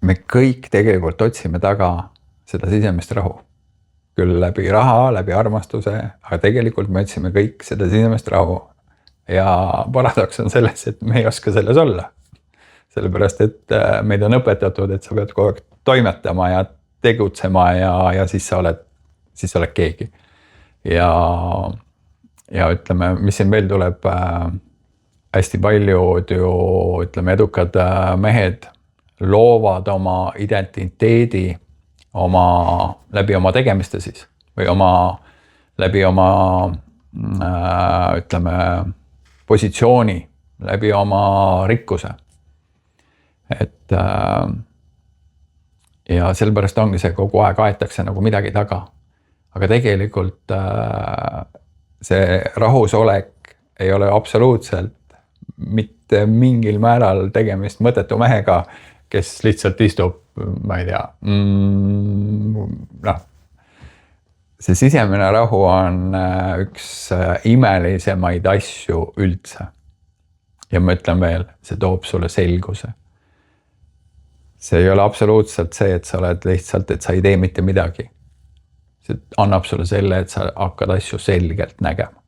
me kõik tegelikult otsime taga seda sisemist rahu. Küll läbi raha, läbi armastuse, aga tegelikult me otsime kõik seda sisemist rahu. Ja paradoks on selles, et me ei oska selles olla. Sellepärast, et meid on õpetatud, et sa pead kogu aeg toimetama ja tegutsema ja siis sa oled keegi. Ja ütleme, mis siin veel tuleb, hästi paljud ju, ütleme, edukad mehed loovad oma identiteedi läbi oma tegemiste siis või läbi oma, ütleme, positsiooni, läbi oma rikkuse. Ja sellepärast ongi see kogu aeg aetakse nagu midagi taga. Aga tegelikult see rahusolek ei ole absoluutselt mitte mingil määral tegemist mõttetu mehega, kes lihtsalt istub, ma ei tea, see sisemine rahu on üks imelisemaid asju üldse. Ja ma ütlen veel, see toob sulle selguse. See ei ole absoluutselt see, et sa oled lihtsalt, et sa ei tee mitte midagi. See annab sulle selle, et sa hakkad asju selgelt nägema.